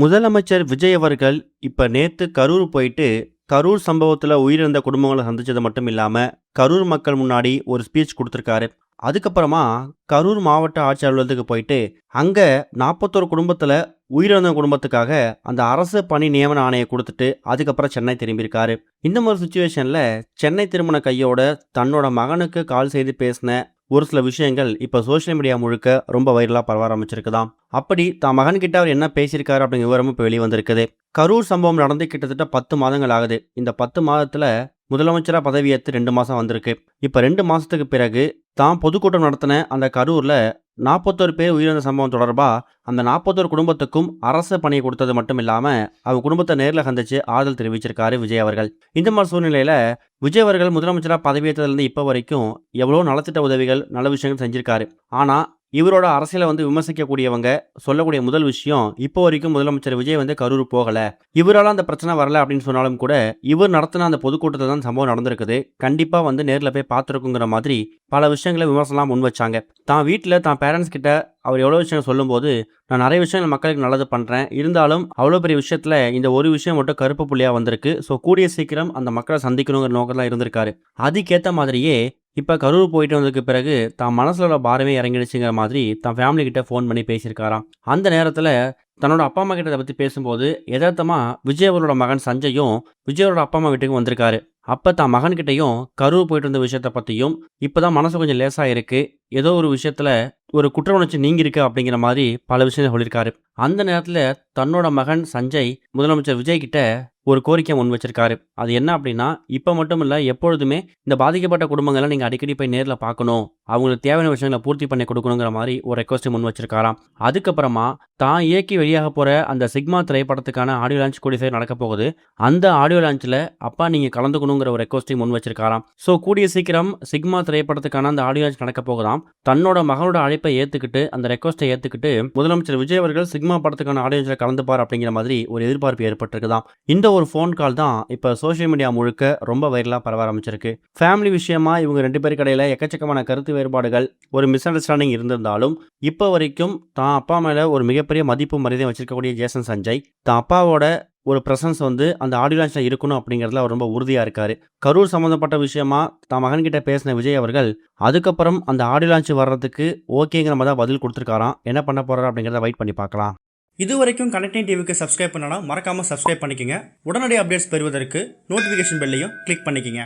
முதலமைச்சர் விஜய் அவர்கள் இப்ப நேத்து கரூர் போயிட்டு, கரூர் சம்பவத்துல உயிரிழந்த குடும்பங்கள சந்திச்சது மட்டும் இல்லாம, கரூர் மக்கள் முன்னாடி ஒரு ஸ்பீச் குடுத்திருக்காரு. அதுக்கப்புறமா கரூர் மாவட்ட ஆட்சியர் அலுவலகத்துக்கு போயிட்டு, அங்க 41 குடும்பத்துல உயிரிழந்த குடும்பத்துக்காக அந்த அரசு பணி நியமன ஆணைய குடுத்துட்டு, அதுக்கப்புறம் சென்னை திரும்பியிருக்காரு. இந்த மாரி சிச்சுவேஷன்ல சென்னை திரும்பின கையோட தன்னோட மகனுக்கு கால் செய்து பேசின ஒரு சில விஷயங்கள் இப்ப சோசியல் மீடியா முழுக்க ரொம்ப வைரலா பரவ ஆரம்பிச்சிருக்குதாம். அப்படி தான் மகன்கிட்ட அவர் என்ன பேசியிருக்காரு அப்படிங்கிற விவரமும் இப்ப வெளிய வந்திருக்குது. கரூர் சம்பவம் நடந்து கிட்டத்தட்ட 10 மாதங்கள் ஆகுது. இந்த 10 மாதத்துல முதலமைச்சரா பதவியேத்து 2 மாசம் வந்திருக்கு. இப்ப 2 மாசத்துக்கு பிறகு தான் பொதுக்கூட்டம் நடத்தின அந்த கரூர்ல 41 பேர் உயிரிழந்த சம்பவம் தொடர்பா அந்த 41 குடும்பத்துக்கும் அரசு பணியை கொடுத்தது மட்டும் இல்லாம அவங்க குடும்பத்தை நேர்ல சந்திச்சு ஆறுதல் தெரிவிச்சிருக்காரு விஜய் அவர்கள். இந்த மாதிரி சூழ்நிலையில விஜய் அவர்கள் முதலமைச்சரா பதவியேற்றதுல இருந்து இப்ப வரைக்கும் எவ்வளவு நலத்திட்ட உதவிகள் நல்ல விஷயங்கள் செஞ்சிருக்காரு. ஆனா இவரோட அரசியலை விமர்சிக்கக்கூடியவங்க சொல்லக்கூடிய முதல் விஷயம், இப்போ வரைக்கும் முதலமைச்சர் விஜய் கரூர் போகல, இவரால அந்த பிரச்சனை வரல அப்படின்னு சொன்னாலும் கூட இவர் நடத்தின அந்த பொதுக்கூட்டத்தில் தான் சம்பவம் நடந்திருக்குது, கண்டிப்பா நேர்ல போய் பார்த்துருக்குங்கிற மாதிரி பல விஷயங்களை விமர்சனம் முன் வச்சாங்க. தான் வீட்டில் தான் பேரண்ட்ஸ் கிட்ட அவர் எவ்வளோ விஷயம் சொல்லும்போது, நான் நிறைய விஷயங்கள் மக்களுக்கு நல்லது பண்ணுறேன், இருந்தாலும் அவ்வளோ பெரிய விஷயத்தில் இந்த ஒரு விஷயம் மட்டும் கருப்பு புள்ளியாக வந்திருக்கு, ஸோ கூடிய சீக்கிரம் அந்த மக்களை சந்திக்கணுங்கிற நோக்கம் தான் இருந்திருக்காரு. அதுக்கேற்ற மாதிரியே இப்போ கரூர் போயிட்டு வந்ததுக்கு பிறகு தான் மனசில் உள்ள பாரமே இறங்கிடுச்சுங்கிற மாதிரி தான் ஃபேமிலி கிட்ட ஃபோன் பண்ணி பேசியிருக்காராம். அந்த நேரத்தில் தன்னோட அப்பா அம்மா கிட்ட இதை பற்றி பேசும்போது யதார்த்தமாக விஜய் அவரோட மகன் சஞ்சயும் விஜயோட அப்பா அம்மா வீட்டுக்கு வந்திருக்காரு. அப்போ தான் மகன்கிட்டையும் கரூர் போயிட்டு வந்த விஷயத்தை பற்றியும் இப்போ தான் மனசு கொஞ்சம் லேசாக இருக்குது, ஏதோ ஒரு விஷயத்தில் ஒரு குற்ற உணர்ச்சி நீங்கி இருக்கு அப்படிங்கிற மாதிரி பல விஷயங்கள் சொல்லியிருக்காரு. அந்த நேரத்தில் தன்னோட மகன் சஞ்சய் முதலமைச்சர் விஜய் கிட்ட ஒரு கோரிக்கை முன் வச்சிருக்காரு. அது என்ன அப்படின்னா, இப்போ மட்டும் இல்லை, எப்பொழுதுமே இந்த பாதிக்கப்பட்ட குடும்பங்களை நீங்கள் அடிக்கடி போய் நேரில் பார்க்கணும், அவங்களுக்கு தேவையான விஷயங்களை பூர்த்தி பண்ணி கொடுக்கணுங்கிற மாதிரி ஒரு ரெக்வஸ்ட் முன் வச்சிருக்காராம். அதுக்கப்புறமா தான் இயக்கி வெளியாக போகிற அந்த சிக்மா திரைப்படத்துக்கான ஆடியோ லான்ச் கூடிய சீக்கிரம் நடக்க போகுது. அந்த ஆடியோ லான்ச்சில் அப்பா நீங்கள் கலந்துக்கணுங்கிற ஒரு ரெக்வஸ்ட்டையும் முன் வச்சிருக்காராம். ஸோ கூடிய சீக்கிரம் சிக்மா திரைப்படத்துக்கான அந்த ஆடியோ லான்ச் நடக்க போகுதாம். தன்னோட மகனோட அழைப்பை ஏற்றுக்கிட்டு அந்த ரெக்வஸ்ட்டை ஏற்றுக்கிட்டு முதலமைச்சர் விஜய் அவர்கள் சிக்மா படத்துக்கான ஆடியோ லான்ச்சில் கலந்துப்பார் அப்படிங்கிற மாதிரி ஒரு எதிர்பார்ப்பு ஏற்பட்டிருக்குதாம். இந்த ஒரு ஃபோன் கால் தான் இப்போ சோஷியல் மீடியா முழுக்க ரொம்ப வைரலாக பரவ ஆரம்பிச்சிருக்கு. ஃபேமிலி விஷயமா இவங்க 2 பேருக்கு இடையில எக்கச்சக்கமான கருத்து வேறுபாடுகள், ஒரு மிஸ் அண்டர்ஸ்டாண்டிங் இருந்திருந்தாலும் இப்போ வரைக்கும் தான் அப்பா மேலே ஒரு மிகப்பெரிய மதிப்பு மரியாதை வச்சிருக்கக்கூடிய ஜேசன் சஞ்சய் தான் அப்பாவோட ஒரு ப்ரெசன்ஸ் அந்த ஆடியோ லான்ச்சில் இருக்கணும் அப்படிங்கிறதுல அவர் ரொம்ப உறுதியாக இருக்காரு. கரூர் சம்மந்தப்பட்ட விஷயமா தான் மகன்கிட்ட பேசின விஜய் அவர்கள் அதுக்கப்புறம் அந்த ஆடியோ லான்ச் வர்றதுக்கு ஓகேங்கிற மாதிரி தான் பதில் கொடுத்துருக்காராம். என்ன பண்ண போகிறார் அப்படிங்கிறத வெயிட் பண்ணி பார்க்கலாம். இது வரைக்கும் கனெக்டிங் டிவிக்கு சப்ஸ்கிரைப் பண்ணனா மறக்காமல் சப்ஸ்கிரைப் பண்ணிக்கங்க. உடனடி அப்டேட்ஸ் பெறுவதற்கு நோட்டிஃபிகேஷன் பெல்லையும் கிளிக் பண்ணிக்கங்க.